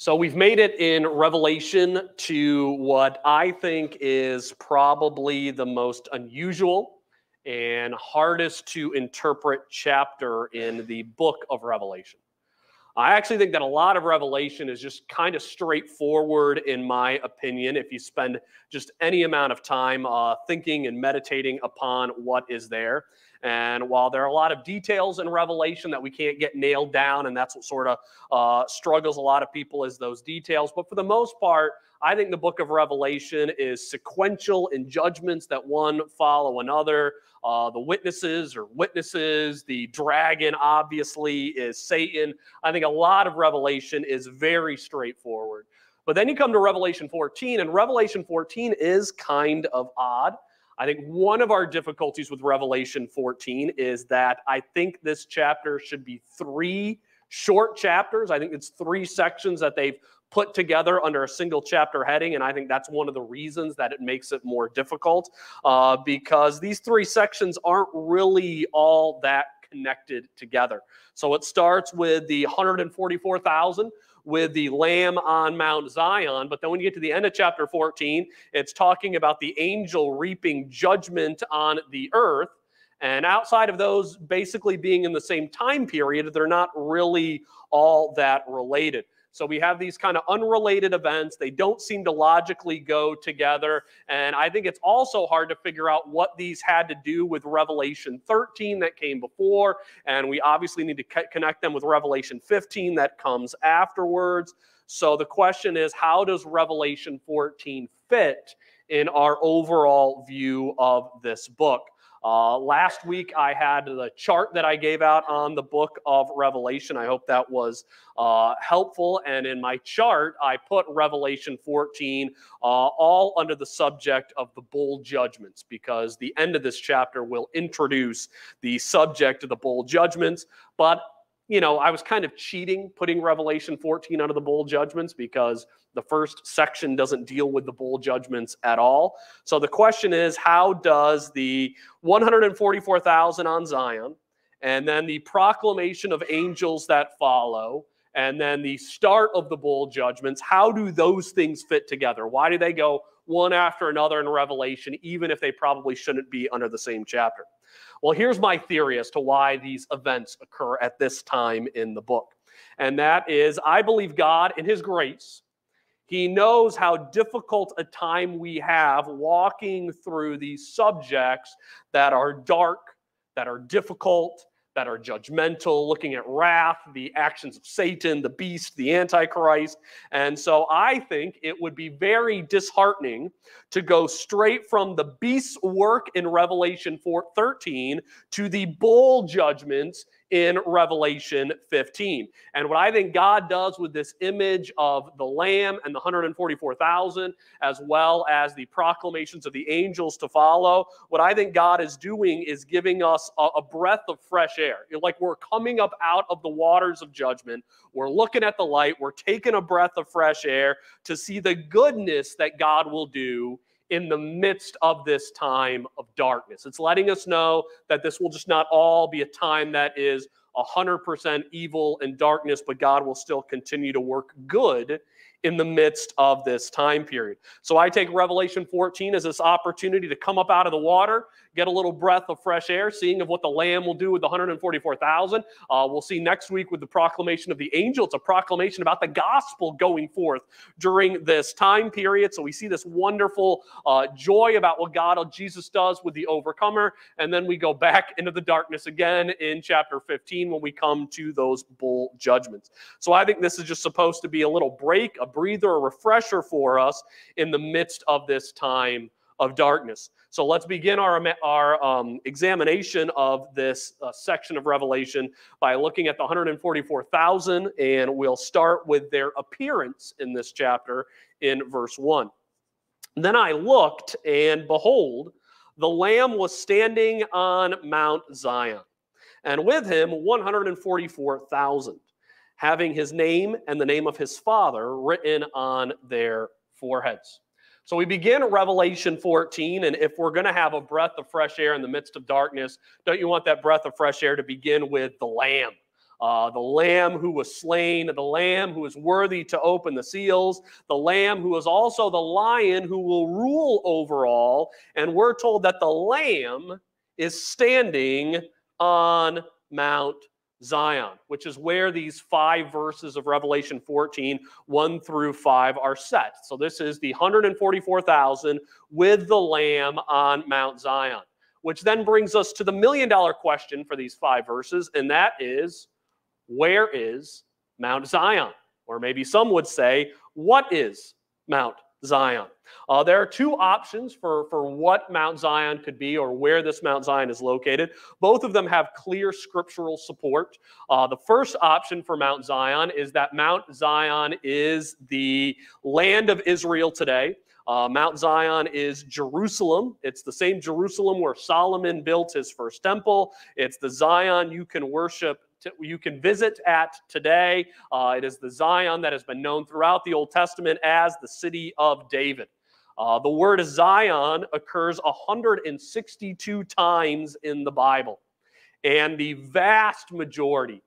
So we've made it in Revelation to what I think is probably the most unusual and hardest to interpret chapter in the book of Revelation. I actually think that a lot of Revelation is just kind of straightforward, in my opinion, if you spend just any amount of time thinking and meditating upon what is there. And while there are a lot of details in Revelation that we can't get nailed down, and that's what sort of struggles a lot of people is those details. But for the most part, I think the book of Revelation is sequential in judgments that one follow another. The witnesses are witnesses. The dragon, obviously, is Satan. I think a lot of Revelation is very straightforward. But then you come to Revelation 14, and Revelation 14 is kind of odd. I think one of our difficulties with Revelation 14 is that I think this chapter should be 3 short chapters. I think it's 3 sections that they've put together under a single chapter heading, and I think that's one of the reasons that it makes it more difficult, because these 3 sections aren't really all that connected together. So it starts with the 144,000 with the Lamb on Mount Zion, but then when you get to the end of chapter 14, it's talking about the angel reaping judgment on the earth. And outside of those basically being in the same time period, they're not really all that related. So we have these kind of unrelated events. They don't seem to logically go together. And I think it's also hard to figure out what these had to do with Revelation 13 that came before. And we obviously need to connect them with Revelation 15 that comes afterwards. So the question is, how does Revelation 14 fit in our overall view of this book? Last week, I had the chart that I gave out on the book of Revelation. I hope that was helpful. And in my chart, I put Revelation 14 all under the subject of the bowl judgments, because the end of this chapter will introduce the subject of the bowl judgments. But you know, I was kind of cheating putting Revelation 14 under the bowl judgments because the first section doesn't deal with the bowl judgments at all. So the question is, how does the 144,000 on Zion, and then the proclamation of angels that follow, and then the start of the bowl judgments, how do those things fit together? Why do they go one after another in Revelation, even if they probably shouldn't be under the same chapter? Well, here's my theory as to why these events occur at this time in the book. And that is, I believe God, in his grace, he knows how difficult a time we have walking through these subjects that are dark, that are difficult, that are judgmental, looking at wrath, the actions of Satan, the beast, the Antichrist. And so I think it would be very disheartening to go straight from the beast's work in Revelation 13 to the bowl judgments in Revelation 15. And what I think God does with this image of the Lamb and the 144,000, as well as the proclamations of the angels to follow, what I think God is doing is giving us a breath of fresh air. Like we're coming up out of the waters of judgment. We're looking at the light. We're taking a breath of fresh air to see the goodness that God will do in the midst of this time of darkness. It's letting us know that this will just not all be a time that is 100% evil and darkness, but God will still continue to work good in the midst of this time period. So I take Revelation 14 as this opportunity to come up out of the water, get a little breath of fresh air, seeing of what the Lamb will do with the 144,000. We'll see next week with the proclamation of the angel. It's a proclamation about the gospel going forth during this time period. So we see this wonderful joy about what Jesus does with the overcomer. And then we go back into the darkness again in chapter 15 when we come to those bowl judgments. So I think this is just supposed to be a little break, a breather, a refresher for us in the midst of this time of darkness. So let's begin our examination of this section of Revelation by looking at the 144,000, and we'll start with their appearance in this chapter in verse 1. Then I looked, and behold, the Lamb was standing on Mount Zion, and with him 144,000. Having his name and the name of his Father written on their foreheads. So we begin Revelation 14, and if we're going to have a breath of fresh air in the midst of darkness, don't you want that breath of fresh air to begin with the Lamb? The Lamb who was slain, the Lamb who is worthy to open the seals, the Lamb who is also the Lion who will rule over all. And we're told that the Lamb is standing on Mount Zion, which is where these 5 verses of Revelation 14, 1 through 5 are set. So this is the 144,000 with the Lamb on Mount Zion, which then brings us to the million-dollar question for these 5 verses, and that is, where is Mount Zion? Or maybe some would say, what is Mount Zion? There are 2 options for what Mount Zion could be, or where this Mount Zion is located. Both of them have clear scriptural support. The first option for Mount Zion is that Mount Zion is the land of Israel today. Mount Zion is Jerusalem. It's the same Jerusalem where Solomon built his first temple. It's the Zion you can worship, you can visit at today. It is the Zion that has been known throughout the Old Testament as the city of David. The word Zion occurs 162 times in the Bible. And the vast majority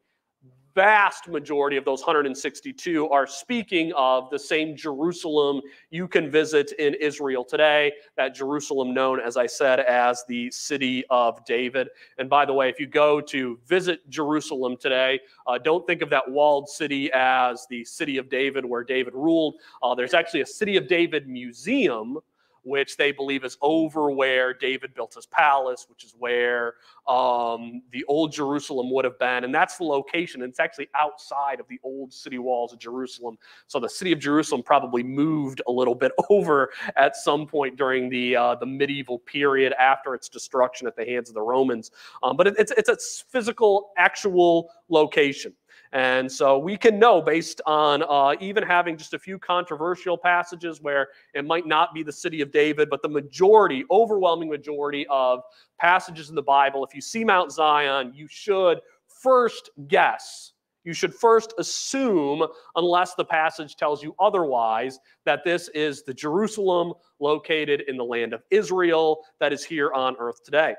of those 162 are speaking of the same Jerusalem you can visit in Israel today, that Jerusalem known, as I said, as the city of David. And by the way, if you go to visit Jerusalem today, don't think of that walled city as the city of David where David ruled. There's actually a City of David museum, which they believe is over where David built his palace, which is where the old Jerusalem would have been. And that's the location. It's actually outside of the old city walls of Jerusalem. So the city of Jerusalem probably moved a little bit over at some point during the medieval period after its destruction at the hands of the Romans. But it's a physical, actual location. And so we can know, based on even having just a few controversial passages where it might not be the city of David, but the majority, overwhelming majority of passages in the Bible, if you see Mount Zion, you should first guess. You should first assume, unless the passage tells you otherwise, that this is the Jerusalem located in the land of Israel that is here on earth today.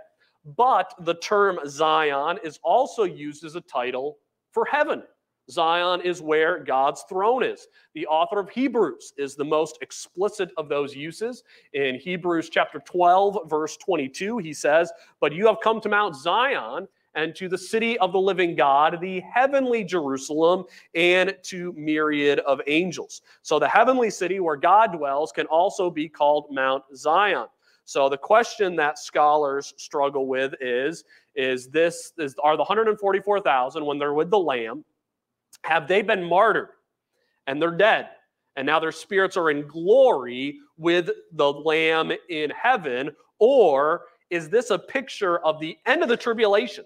But the term Zion is also used as a title for heaven. Zion is where God's throne is. The author of Hebrews is the most explicit of those uses. In Hebrews chapter 12, verse 22, he says, "But you have come to Mount Zion and to the city of the living God, the heavenly Jerusalem, and to myriad of angels." So the heavenly city where God dwells can also be called Mount Zion. So the question that scholars struggle with is are the 144,000, when they're with the Lamb, have they been martyred and they're dead, and now their spirits are in glory with the Lamb in heaven? Or is this a picture of the end of the tribulation?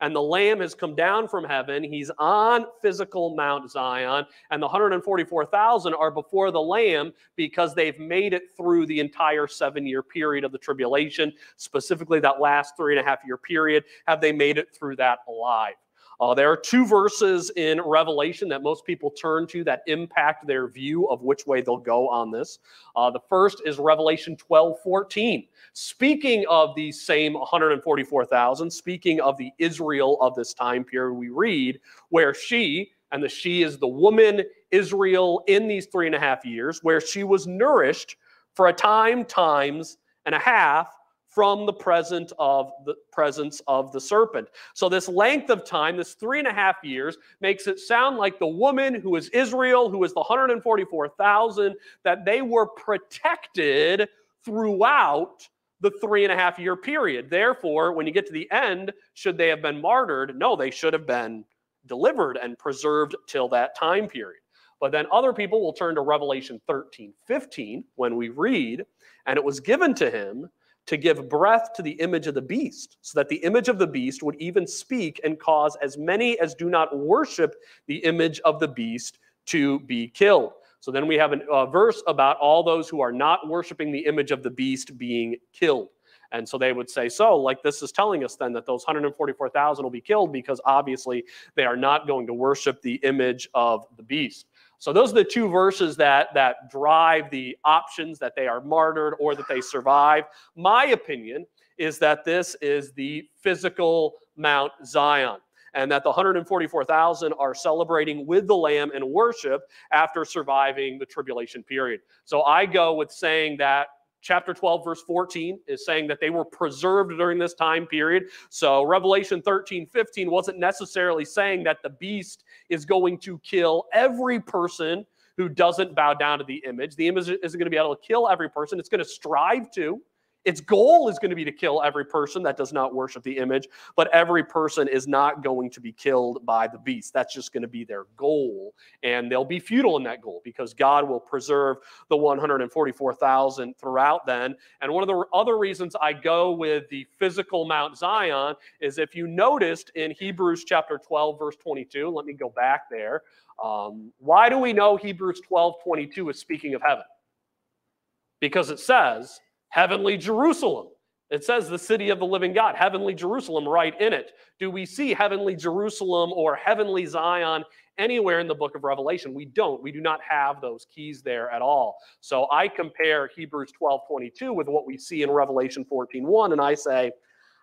And the Lamb has come down from heaven. He's on physical Mount Zion. And the 144,000 are before the Lamb because they've made it through the entire 7-year period of the tribulation. Specifically, that last 3.5-year period, have they made it through that alive? There are 2 verses in Revelation that most people turn to that impact their view of which way they'll go on this. The first is Revelation 12:14. Speaking of these same 144,000, speaking of the Israel of this time period, we read where she, and the she is the woman Israel in these 3.5 years, where she was nourished for a times and a half from the presence of the serpent. So this length of time, this 3.5 years, makes it sound like the woman who is Israel, who is the 144,000, that they were protected throughout the 3.5-year period. Therefore, when you get to the end, should they have been martyred? No, they should have been delivered and preserved till that time period. But then other people will turn to Revelation 13:15 when we read, "And it was given to him to give breath to the image of the beast, so that the image of the beast would even speak and cause as many as do not worship the image of the beast to be killed." So then we have a verse about all those who are not worshiping the image of the beast being killed. And so they would say, so, like, this is telling us then that those 144,000 will be killed because obviously they are not going to worship the image of the beast. So those are the 2 verses that drive the options that they are martyred or that they survive. My opinion is that this is the physical Mount Zion. and that the 144,000 are celebrating with the Lamb in worship after surviving the tribulation period. So I go with saying that chapter 12, verse 14 is saying that they were preserved during this time period. So Revelation 13:15 wasn't necessarily saying that the beast is going to kill every person who doesn't bow down to the image. The image isn't going to be able to kill every person. It's going to strive to. Its goal is going to be to kill every person that does not worship the image, but every person is not going to be killed by the beast. That's just going to be their goal, and they'll be futile in that goal because God will preserve the 144,000 throughout then. And one of the other reasons I go with the physical Mount Zion is if you noticed in Hebrews chapter 12, verse 22, let me go back there. Why do we know Hebrews 12:22 is speaking of heaven? Because it says, heavenly Jerusalem. It says the city of the living God, heavenly Jerusalem, right in it. Do we see heavenly Jerusalem or heavenly Zion anywhere in the book of Revelation? We don't. We do not have those keys there at all. So I compare Hebrews 12:22 with what we see in Revelation 14:1, and I say,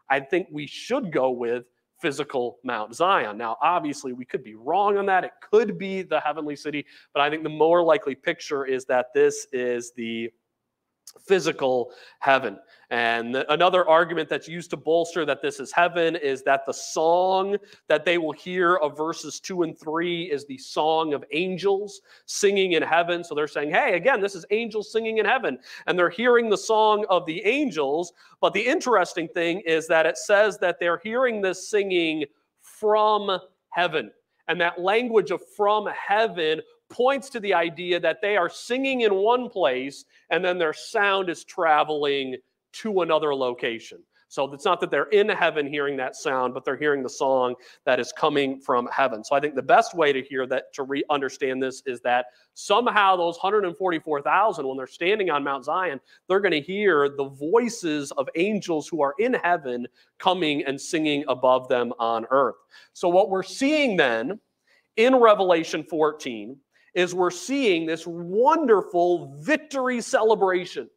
I think we should go with physical Mount Zion. Now, obviously, we could be wrong on that. It could be the heavenly city, but I think the more likely picture is that this is the physical heaven. And another argument that's used to bolster that this is heaven is that the song that they will hear of verses 2 and 3 is the song of angels singing in heaven. So they're saying, hey, again, this is angels singing in heaven. And they're hearing the song of the angels. But the interesting thing is that it says that they're hearing this singing from heaven. And that language of from heaven points to the idea that they are singing in one place and then their sound is traveling to another location. So it's not that they're in heaven hearing that sound, but they're hearing the song that is coming from heaven. So I think the best way to hear that, to understand this, is that somehow those 144,000, when they're standing on Mount Zion, they're going to hear the voices of angels who are in heaven coming and singing above them on earth. So what we're seeing then in Revelation 14 is we're seeing this wonderful victory celebration.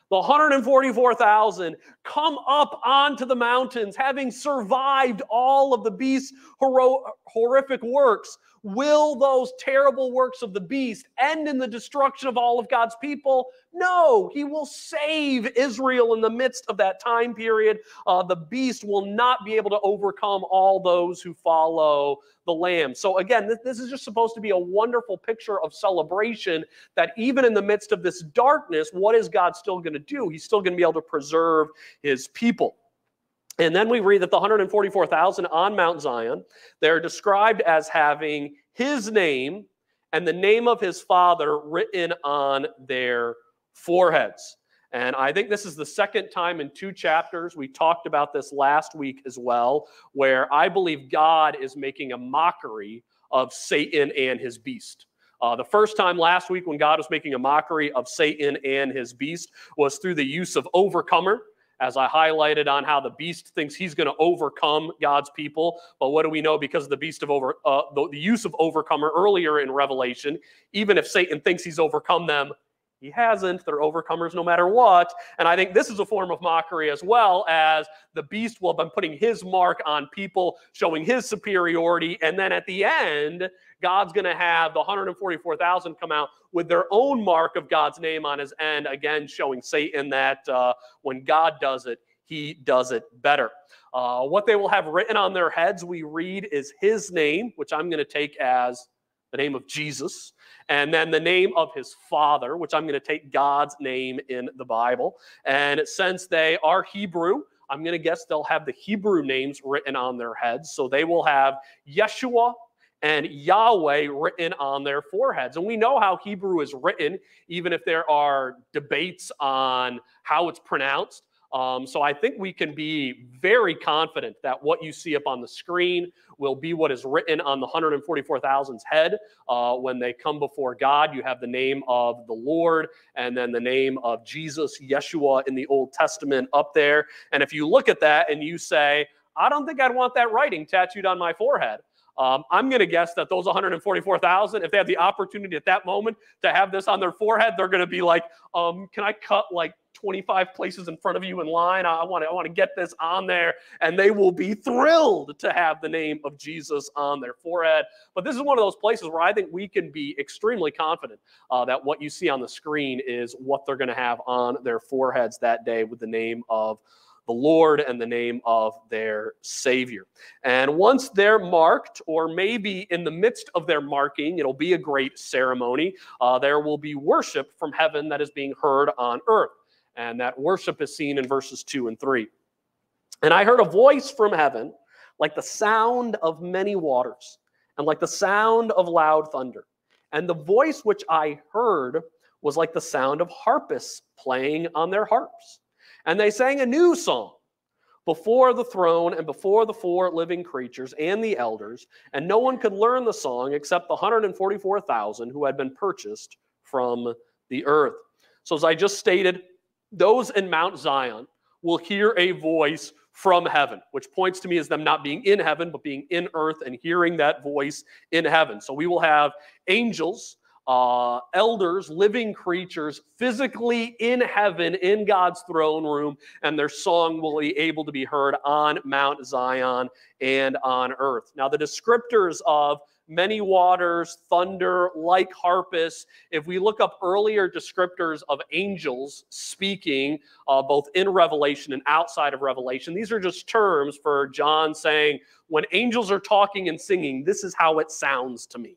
The 144,000 come up onto the mountains, having survived all of the beast's horrific works. Will those terrible works of the beast end in the destruction of all of God's people? No, he will save Israel in the midst of that time period. The beast will not be able to overcome all those who follow the Lamb. So again, this is just supposed to be a wonderful picture of celebration, that even in the midst of this darkness, what is God still going to do? He's still going to be able to preserve his people. And then we read that the 144,000 on Mount Zion, they're described as having his name and the name of his Father written on their foreheads. And I think this is the second time in 2 chapters. We talked about this last week as well, where I believe God is making a mockery of Satan and his beast. The first time last week when God was making a mockery of Satan and his beast was through the use of overcomer, as I highlighted on how the beast thinks he's going to overcome God's people. But what do we know? Because of the the use of overcomer earlier in Revelation, even if Satan thinks he's overcome them, he hasn't. They're overcomers no matter what. And I think this is a form of mockery as well, as the beast will have been putting his mark on people, showing his superiority. And then at the end, God's going to have the 144,000 come out with their own mark of God's name on his end, again, showing Satan that when God does it, he does it better. What they will have written on their heads, we read, is his name, which I'm going to take as the name of Jesus, and then the name of his Father, which I'm going to take God's name in the Bible. And since they are Hebrew, I'm going to guess they'll have the Hebrew names written on their heads. So they will have Yeshua and Yahweh written on their foreheads. And we know how Hebrew is written, even if there are debates on how it's pronounced. So I think we can be very confident that what you see up on the screen will be what is written on the 144,000's head. When they come before God, you have the name of the Lord and then the name of Jesus, Yeshua in the Old Testament up there. And if you look at that and you say, I don't think I'd want that writing tattooed on my forehead, I'm going to guess that those 144,000, if they have the opportunity at that moment to have this on their forehead, they're going to be like, can I cut like 25 places in front of you in line? I want to get this on there. And they will be thrilled to have the name of Jesus on their forehead. But this is one of those places where I think we can be extremely confident that what you see on the screen is what they're going to have on their foreheads that day with the name of the Lord and the name of their Savior. And once they're marked, or maybe in the midst of their marking, it'll be a great ceremony, there will be worship from heaven that is being heard on earth. And that worship is seen in verses 2 and 3. And I heard a voice from heaven like the sound of many waters and like the sound of loud thunder. And the voice which I heard was like the sound of harpists playing on their harps. And they sang a new song before the throne and before the four living creatures and the elders, and no one could learn the song except the 144,000 who had been purchased from the earth. So as I just stated, those in Mount Zion will hear a voice from heaven, which points to me as them not being in heaven, but being in earth and hearing that voice in heaven. So we will have angels, elders, living creatures, physically in heaven, in God's throne room, and their song will be able to be heard on Mount Zion and on earth. Now, the descriptors of many waters, thunder, like harpists, if we look up earlier descriptors of angels speaking, both in Revelation and outside of Revelation, these are just terms for John saying, when angels are talking and singing, this is how it sounds to me.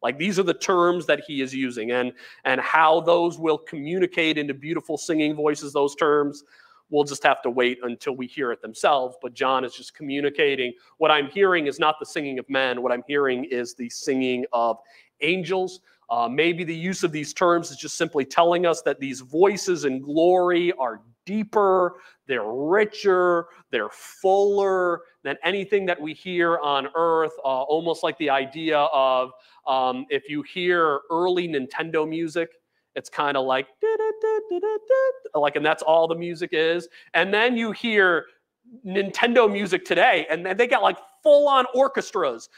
Like, these are the terms that he is using, and how those will communicate into beautiful singing voices, those terms, we'll just have to wait until we hear it themselves. But John is just communicating, what I'm hearing is not the singing of men. What I'm hearing is the singing of angels. Maybe the use of these terms is just simply telling us that these voices in glory are deeper, they're richer, they're fuller than anything that we hear on earth, almost like the idea of if you hear early Nintendo music, it's kind of like, and that's all the music is. And then you hear Nintendo music today, and then they got like full-on orchestras,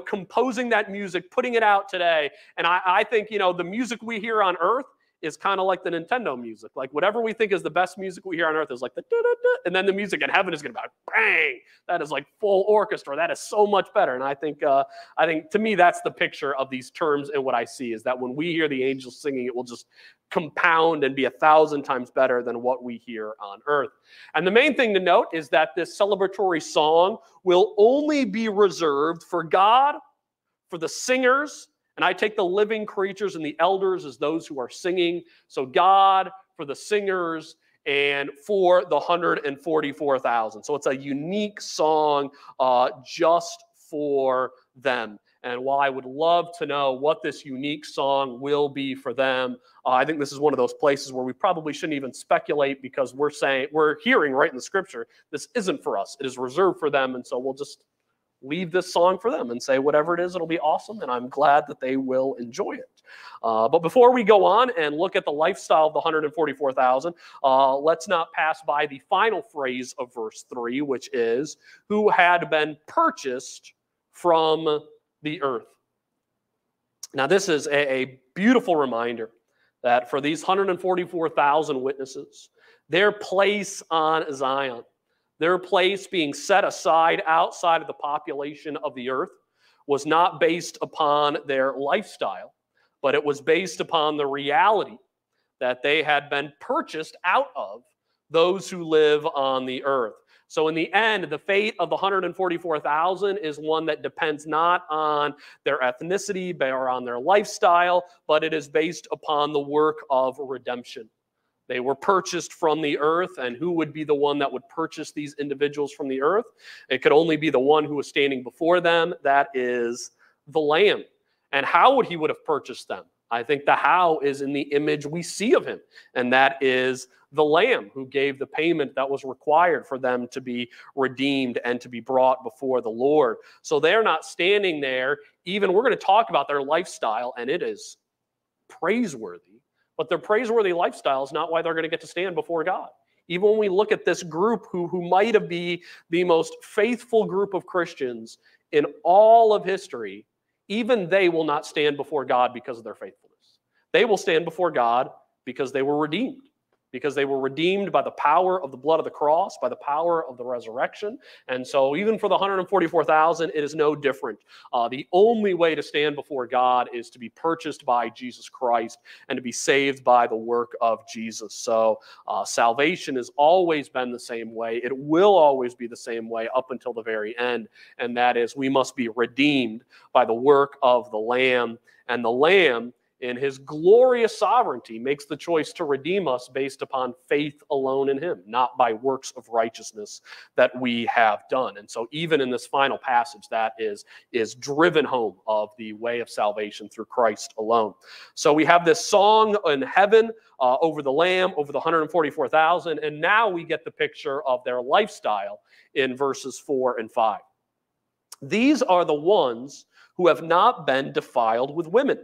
composing that music, putting it out today. And I think, the music we hear on earth is kind of like the Nintendo music. Like, whatever we think is the best music we hear on earth is like the da-da-da, and then the music in heaven is going to be like, bang! That is like full orchestra. That is so much better. And I think to me, that's the picture of these terms, and what I see is that when we hear the angels singing, it will just compound and be 1,000 times better than what we hear on earth. And the main thing to note is that this celebratory song will only be reserved for God, for the singers, and I take the living creatures and the elders as those who are singing. So God, for the singers, and for the 144,000. So it's a unique song just for them. And while I would love to know what this unique song will be for them, I think this is one of those places where we probably shouldn't even speculate, because we're hearing right in the scripture, this isn't for us. It is reserved for them. And so we'll just leave this song for them and say, whatever it is, it'll be awesome, and I'm glad that they will enjoy it. But before we go on and look at the lifestyle of the 144,000, let's not pass by the final phrase of verse 3, which is, who had been purchased from the earth. Now, this is a beautiful reminder that for these 144,000 witnesses, their place on Zion, their place being set aside outside of the population of the earth, was not based upon their lifestyle, but it was based upon the reality that they had been purchased out of those who live on the earth. So in the end, the fate of the 144,000 is one that depends not on their ethnicity or on their lifestyle, but it is based upon the work of redemption. They were purchased from the earth, and who would be the one that would purchase these individuals from the earth? It could only be the one who was standing before them, that is the Lamb. And how would he would have purchased them? I think the how is in the image we see of him, and that is the Lamb who gave the payment that was required for them to be redeemed and to be brought before the Lord. So they're not standing there, even we're going to talk about their lifestyle, and it is praiseworthy. But their praiseworthy lifestyle is not why they're going to get to stand before God. Even when we look at this group who might have been the most faithful group of Christians in all of history, even they will not stand before God because of their faithfulness. They will stand before God because they were redeemed. Because they were redeemed by the power of the blood of the cross, by the power of the resurrection. And so even for the 144,000, it is no different. The only way to stand before God is to be purchased by Jesus Christ and to be saved by the work of Jesus. So salvation has always been the same way. It will always be the same way up until the very end. And that is, we must be redeemed by the work of the Lamb. And the Lamb, in his glorious sovereignty, makes the choice to redeem us based upon faith alone in him, not by works of righteousness that we have done. And so even in this final passage, that is driven home of the way of salvation through Christ alone. So we have this song in heaven over the Lamb, over the 144,000, and now we get the picture of their lifestyle in verses 4 and 5. These are the ones who have not been defiled with women,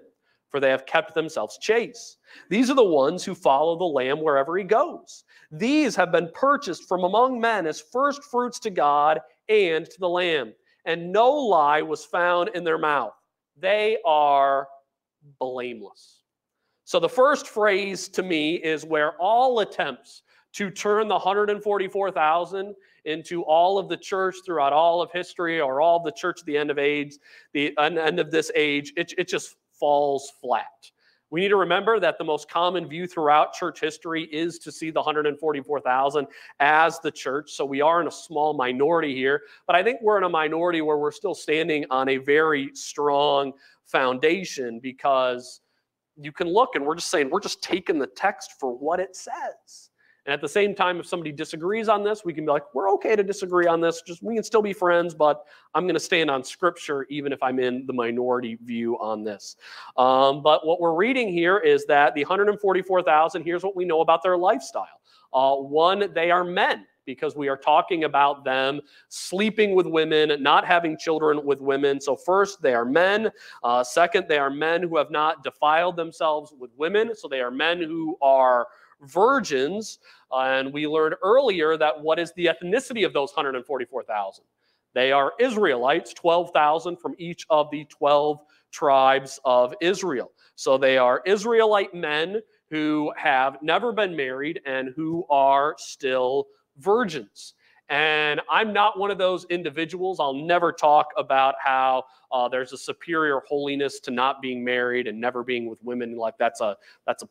for they have kept themselves chaste. These are the ones who follow the Lamb wherever he goes. These have been purchased from among men as first fruits to God and to the Lamb. And no lie was found in their mouth. They are blameless. So the first phrase to me is where all attempts to turn the 144,000 into all of the church throughout all of history, or all of the church at the end of this age, it just falls flat. We need to remember that the most common view throughout church history is to see the 144,000 as the church. So we are in a small minority here, but I think we're in a minority where we're still standing on a very strong foundation, because you can look and we're just saying, we're just taking the text for what it says. And at the same time, if somebody disagrees on this, we can be like, we're okay to disagree on this. We can still be friends, but I'm going to stand on Scripture even if I'm in the minority view on this. But what we're reading here is that the 144,000, here's what we know about their lifestyle. One, they are men, because we are talking about them sleeping with women, not having children with women. So first, they are men. Second, they are men who have not defiled themselves with women. So they are men who are virgins. And we learned earlier that what is the ethnicity of those 144,000? They are Israelites, 12,000 from each of the 12 tribes of Israel. So they are Israelite men who have never been married and who are still virgins. And I'm not one of those individuals. I'll never talk about how there's a superior holiness to not being married and never being with women. Like that's a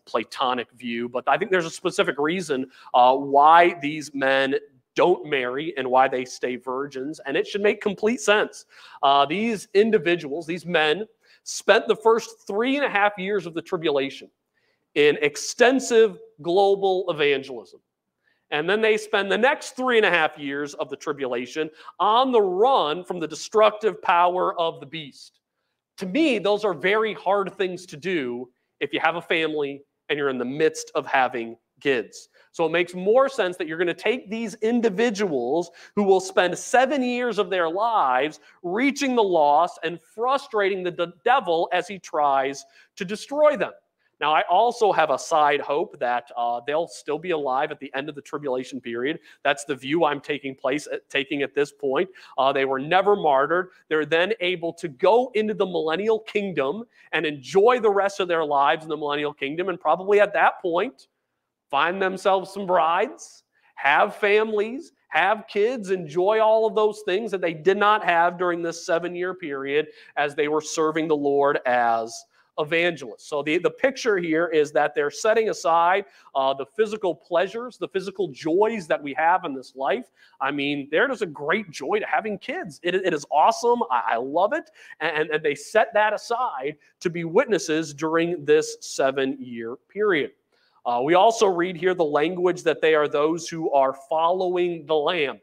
Platonic view. But I think there's a specific reason why these men don't marry and why they stay virgins. And it should make complete sense. These individuals, these men, spent the first 3.5 years of the tribulation in extensive global evangelism. And then they spend the next 3.5 years of the tribulation on the run from the destructive power of the beast. To me, those are very hard things to do if you have a family and you're in the midst of having kids. So it makes more sense that you're going to take these individuals who will spend 7 years of their lives reaching the lost and frustrating the devil as he tries to destroy them. Now, I also have a side hope that they'll still be alive at the end of the tribulation period. That's the view I'm taking at this point. They were never martyred. They're then able to go into the millennial kingdom and enjoy the rest of their lives in the millennial kingdom, and probably at that point find themselves some brides, have families, have kids, enjoy all of those things that they did not have during this 7-year period as they were serving the Lord as evangelists. So the picture here is that they're setting aside the physical pleasures, the physical joys that we have in this life. I mean, there is a great joy to having kids. It is awesome. I love it. And they set that aside to be witnesses during this 7-year period. We also read here the language that they are those who are following the Lamb.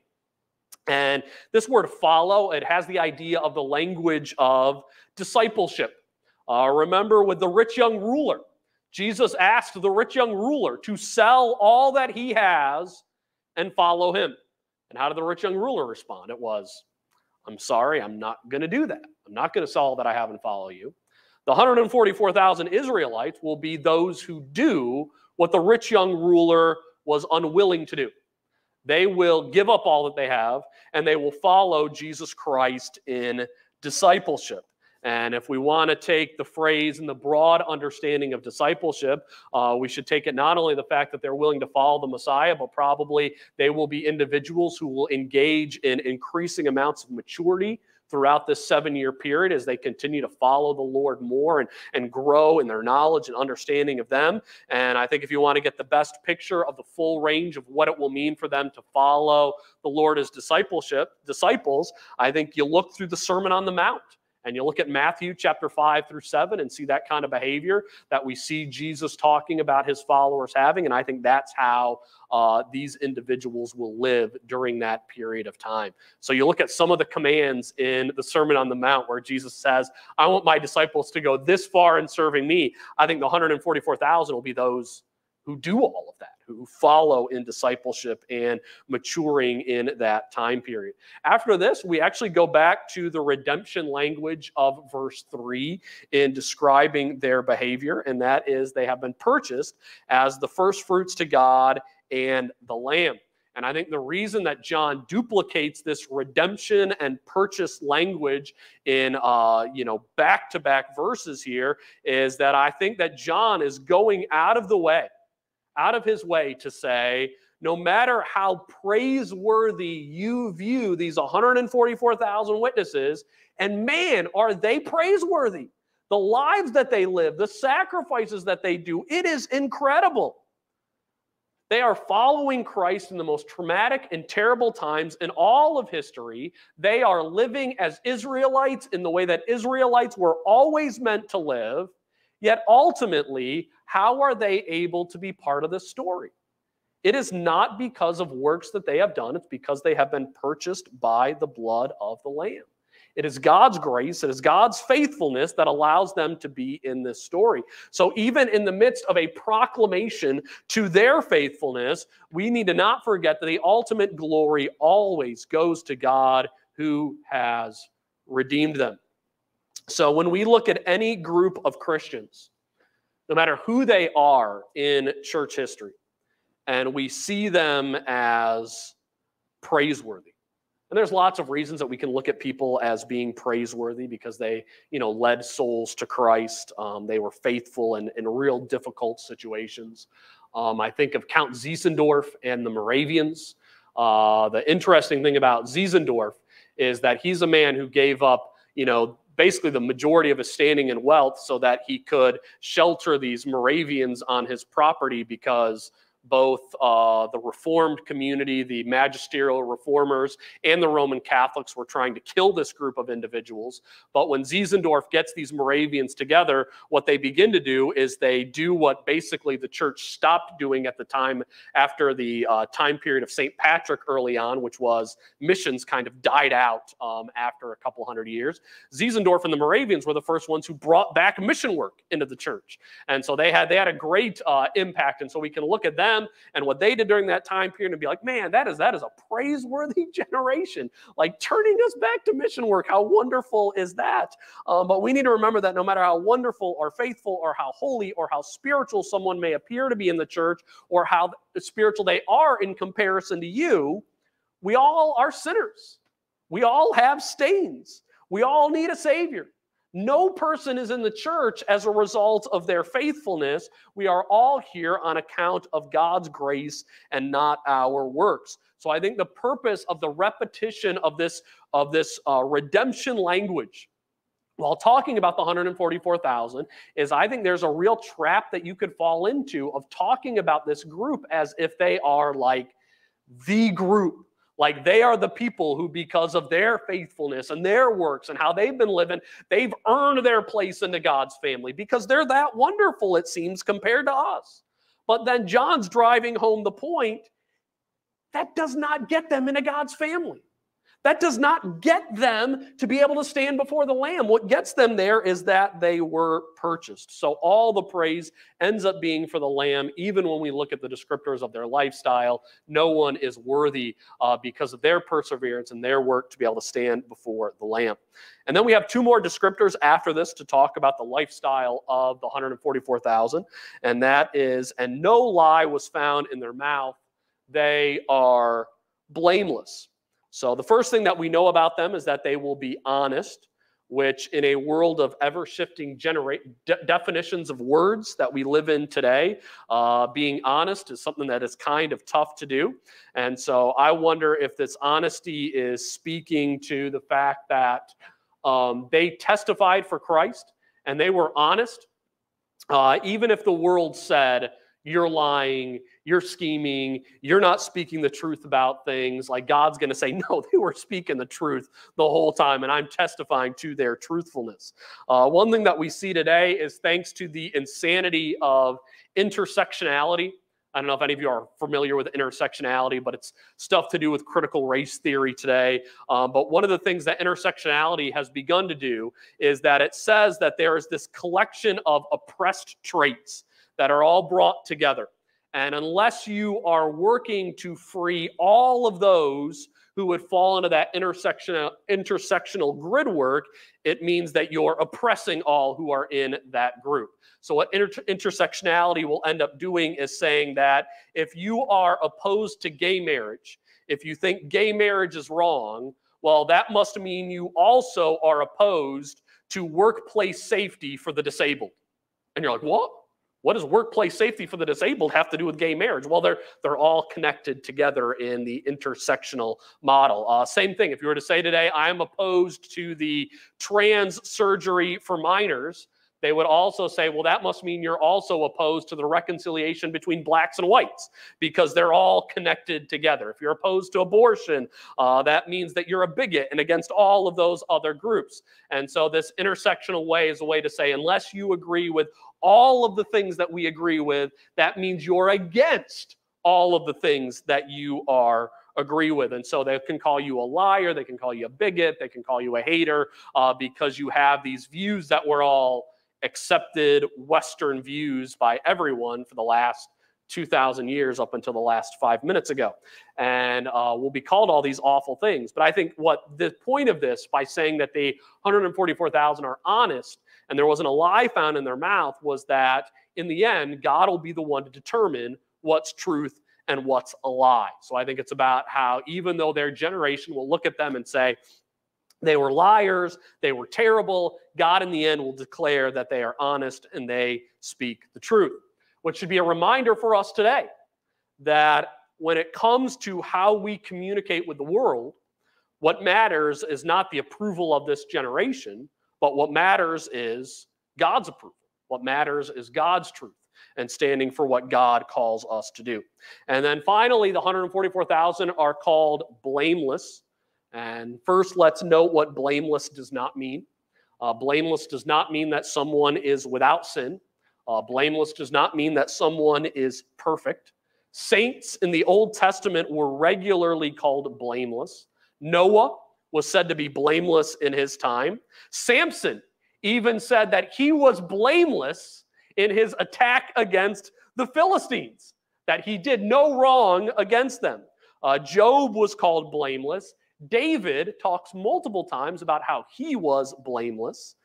And this word follow, it has the idea of the language of discipleship. Remember with the rich young ruler, Jesus asked the rich young ruler to sell all that he has and follow him. And how did the rich young ruler respond? It was, I'm sorry, I'm not going to do that. I'm not going to sell all that I have and follow you. The 144,000 Israelites will be those who do what the rich young ruler was unwilling to do. They will give up all that they have, and they will follow Jesus Christ in discipleship. And if we want to take the phrase and the broad understanding of discipleship, we should take it not only the fact that they're willing to follow the Messiah, but probably they will be individuals who will engage in increasing amounts of maturity throughout this 7-year period as they continue to follow the Lord more and grow in their knowledge and understanding of them. And I think if you want to get the best picture of the full range of what it will mean for them to follow the Lord as disciples, I think you look through the Sermon on the Mount. And you look at Matthew chapter 5 through 7 and see that kind of behavior that we see Jesus talking about his followers having. And I think that's how these individuals will live during that period of time. So you look at some of the commands in the Sermon on the Mount where Jesus says, I want my disciples to go this far in serving me. I think the 144,000 will be those who do all of that, who follow in discipleship and maturing in that time period. After this, we actually go back to the redemption language of verse 3 in describing their behavior, and that is they have been purchased as the first fruits to God and the Lamb. And I think the reason that John duplicates this redemption and purchase language in back-to-back verses here is that I think that John is going out of his way to say, no matter how praiseworthy you view these 144,000 witnesses, and man, are they praiseworthy. The lives that they live, the sacrifices that they do, it is incredible. They are following Christ in the most traumatic and terrible times in all of history. They are living as Israelites in the way that Israelites were always meant to live. Yet ultimately, how are they able to be part of this story? It is not because of works that they have done. It's because they have been purchased by the blood of the Lamb. It is God's grace, it is God's faithfulness that allows them to be in this story. So even in the midst of a proclamation to their faithfulness, we need to not forget that the ultimate glory always goes to God who has redeemed them. So when we look at any group of Christians, no matter who they are in church history, and we see them as praiseworthy, and there's lots of reasons that we can look at people as being praiseworthy because they, led souls to Christ. They were faithful in real difficult situations. I think of Count Zinzendorf and the Moravians. The interesting thing about Zinzendorf is that he's a man who gave up, basically the majority of his standing and wealth so that he could shelter these Moravians on his property because both the Reformed community, the magisterial reformers, and the Roman Catholics were trying to kill this group of individuals. But when Zinzendorf gets these Moravians together, what they begin to do is they do what basically the church stopped doing at the time after the time period of St. Patrick early on, which was missions kind of died out after a couple hundred years. Zinzendorf and the Moravians were the first ones who brought back mission work into the church. And so they had a great impact. And so we can look at them and what they did during that time period and be like, man, that is a praiseworthy generation, like turning us back to mission work. How wonderful is that? But we need to remember that no matter how wonderful or faithful or how holy or how spiritual someone may appear to be in the church or how spiritual they are in comparison to you, we all are sinners. We all have stains. We all need a Savior. No person is in the church as a result of their faithfulness. We are all here on account of God's grace and not our works. So I think the purpose of the repetition of this redemption language while talking about the 144,000 is I think there's a real trap that you could fall into of talking about this group as if they are like the group. Like they are the people who, because of their faithfulness and their works and how they've been living, they've earned their place into God's family because they're that wonderful, it seems, compared to us. But then John's driving home the point, that does not get them into God's family. That does not get them to be able to stand before the Lamb. What gets them there is that they were purchased. So all the praise ends up being for the Lamb, even when we look at the descriptors of their lifestyle. No one is worthy because of their perseverance and their work to be able to stand before the Lamb. And then we have two more descriptors after this to talk about the lifestyle of the 144,000. And that is, and no lie was found in their mouth. they are blameless. So the first thing that we know about them is that they will be honest, which in a world of ever-shifting definitions of words that we live in today, being honest is something that is kind of tough to do. And so I wonder if this honesty is speaking to the fact that they testified for Christ and they were honest, even if the world said, you're lying, you're scheming, you're not speaking the truth about things. Like God's going to say, no, they were speaking the truth the whole time, and I'm testifying to their truthfulness. One thing that we see today is thanks to the insanity of intersectionality. I don't know if any of you are familiar with intersectionality, but it's stuff to do with critical race theory today. But one of the things that intersectionality has begun to do is that it says that there is this collection of oppressed traits that are all brought together. And unless you are working to free all of those who would fall into that intersectional grid work, it means that you're oppressing all who are in that group. So what intersectionality will end up doing is saying that if you are opposed to gay marriage, if you think gay marriage is wrong, well, that must mean you also are opposed to workplace safety for the disabled. And you're like, what? What does workplace safety for the disabled have to do with gay marriage? Well, they're all connected together in the intersectional model. Same thing, if you were to say today, I'm opposed to the trans surgery for minors, they would also say, well, that must mean you're also opposed to the reconciliation between blacks and whites, because they're all connected together. If you're opposed to abortion, that means that you're a bigot and against all of those other groups. And so this intersectional way is a way to say, unless you agree with all of the things that we agree with, that means you're against all of the things that you agree with. And so they can call you a liar, they can call you a bigot, they can call you a hater, because you have these views that were all accepted Western views by everyone for the last 2,000 years up until the last 5 minutes ago. And we'll be called all these awful things. But I think what the point of this, by saying that the 144,000 are honest and there wasn't a lie found in their mouth, was that in the end, God will be the one to determine what's truth and what's a lie. So I think it's about how, even though their generation will look at them and say, they were liars, they were terrible, God in the end will declare that they are honest and they speak the truth. Which should be a reminder for us today that when it comes to how we communicate with the world, what matters is not the approval of this generation, but what matters is God's approval. What matters is God's truth and standing for what God calls us to do. And then finally, the 144,000 are called blameless. And first, let's note what blameless does not mean. Blameless does not mean that someone is without sin. Blameless does not mean that someone is perfect. Saints in the Old Testament were regularly called blameless. Noah was said to be blameless in his time. Samson even said that he was blameless in his attack against the Philistines, that he did no wrong against them. Job was called blameless. David talks multiple times about how he was blameless.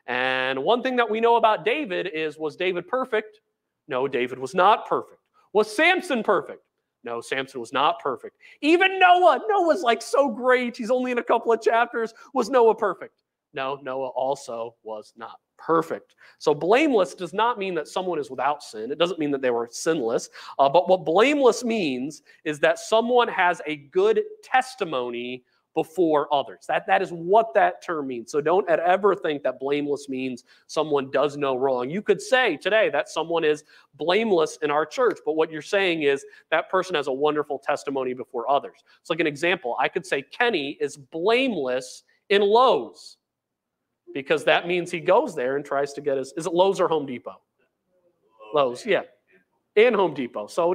And one thing that we know about David is, was David perfect? No, David was not perfect. Was Samson perfect? No, Samson was not perfect. Even Noah's like so great, he's only in a couple of chapters. Was Noah perfect? No, Noah also was not perfect. So blameless does not mean that someone is without sin. It doesn't mean that they were sinless. But what blameless means is that someone has a good testimony before others. That is what that term means. So don't ever think that blameless means someone does no wrong. You could say today that someone is blameless in our church, but what you're saying is that person has a wonderful testimony before others. It's like an example. I could say Kenny is blameless in Lowe's, because that means he goes there and tries to get his, is it Lowe's or Home Depot? Lowe's, yeah. And Home Depot. So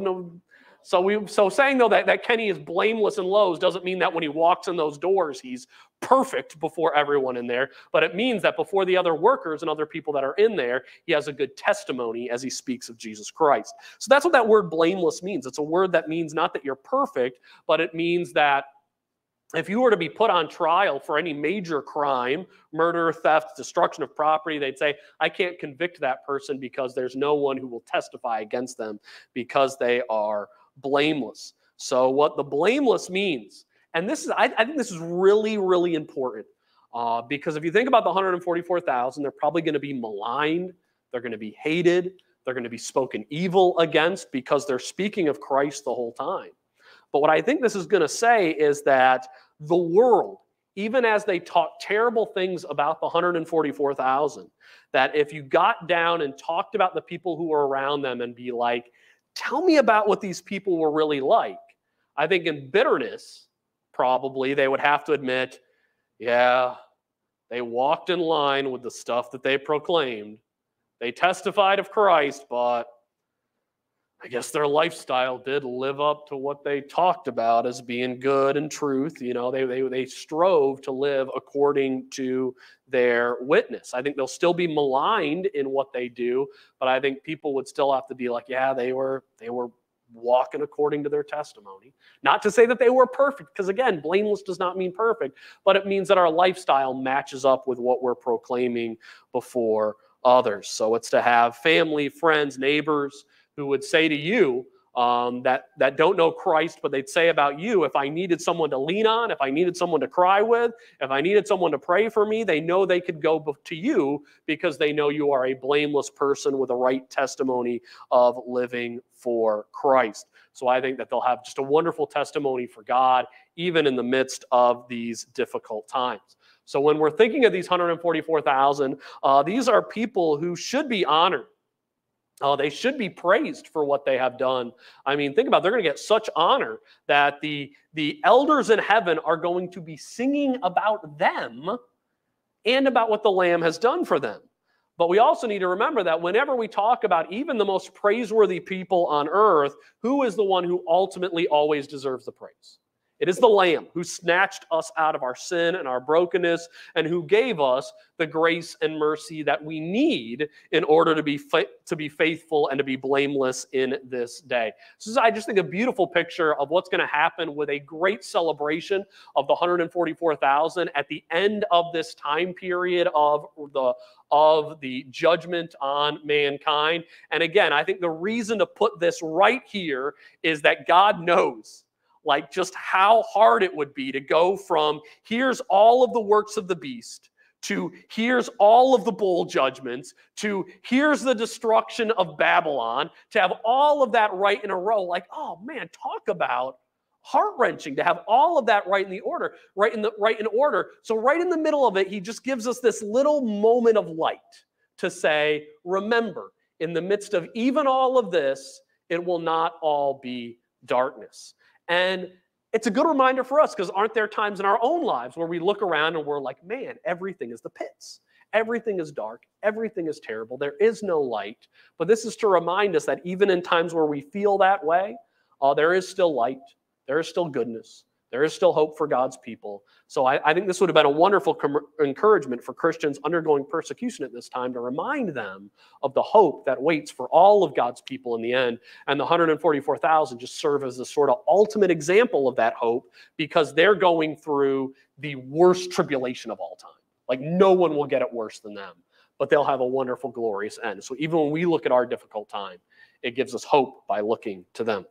saying though that Kenny is blameless in Lowe's doesn't mean that when he walks in those doors, he's perfect before everyone in there, but it means that before the other workers and other people that are in there, he has a good testimony as he speaks of Jesus Christ. So that's what that word blameless means. It's a word that means not that you're perfect, but it means that if you were to be put on trial for any major crime, murder, theft, destruction of property, they'd say, I can't convict that person because there's no one who will testify against them because they are blameless. So what the blameless means, and this is, I think this is really, really important, because if you think about the 144,000, they're probably going to be maligned, they're going to be hated, they're going to be spoken evil against because they're speaking of Christ the whole time. But what I think this is going to say is that the world, even as they talk terrible things about the 144,000, that if you got down and talked about the people who were around them and be like, tell me about what these people were really like, I think in bitterness, probably they would have to admit, yeah, they walked in line with the stuff that they proclaimed. They testified of Christ, but I guess their lifestyle did live up to what they talked about as being good and truth. You know, they strove to live according to their witness. I think they'll still be maligned in what they do, but I think people would still have to be like, yeah, they were walking according to their testimony. Not to say that they were perfect, because again, blameless does not mean perfect, but it means that our lifestyle matches up with what we're proclaiming before others. So it's to have family, friends, neighbors who would say to you, that don't know Christ, but they'd say about you, if I needed someone to lean on, if I needed someone to cry with, if I needed someone to pray for me, they know they could go to you because they know you are a blameless person with a right testimony of living for Christ. So I think that they'll have just a wonderful testimony for God, even in the midst of these difficult times. So when we're thinking of these 144,000, these are people who should be honored. They should be praised for what they have done. I mean, think about it, they're going to get such honor that the elders in heaven are going to be singing about them and about what the Lamb has done for them. But we also need to remember that whenever we talk about even the most praiseworthy people on earth, who is the one who ultimately always deserves the praise? It is the Lamb who snatched us out of our sin and our brokenness and who gave us the grace and mercy that we need in order to be faithful and to be blameless in this day. This is, I just think, a beautiful picture of what's going to happen with a great celebration of the 144,000 at the end of this time period of the judgment on mankind. And again, I think the reason to put this right here is that God knows like just how hard it would be to go from here's all of the works of the beast to here's all of the bowl judgments to here's the destruction of Babylon, to have all of that right in a row. Like, oh man, talk about heart-wrenching to have all of that right in the order, right in order. So right in the middle of it, he just gives us this little moment of light to say, remember, in the midst of even all of this, it will not all be darkness. And it's a good reminder for us, because aren't there times in our own lives where we look around and we're like, man, everything is the pits. Everything is dark. Everything is terrible. There is no light. But this is to remind us that even in times where we feel that way, there is still light. There is still goodness. There is still hope for God's people. So I think this would have been a wonderful encouragement for Christians undergoing persecution at this time to remind them of the hope that waits for all of God's people in the end. And the 144,000 just serve as a sort of ultimate example of that hope, because they're going through the worst tribulation of all time. Like no one will get it worse than them, but they'll have a wonderful, glorious end. So even when we look at our difficult time, it gives us hope by looking to them.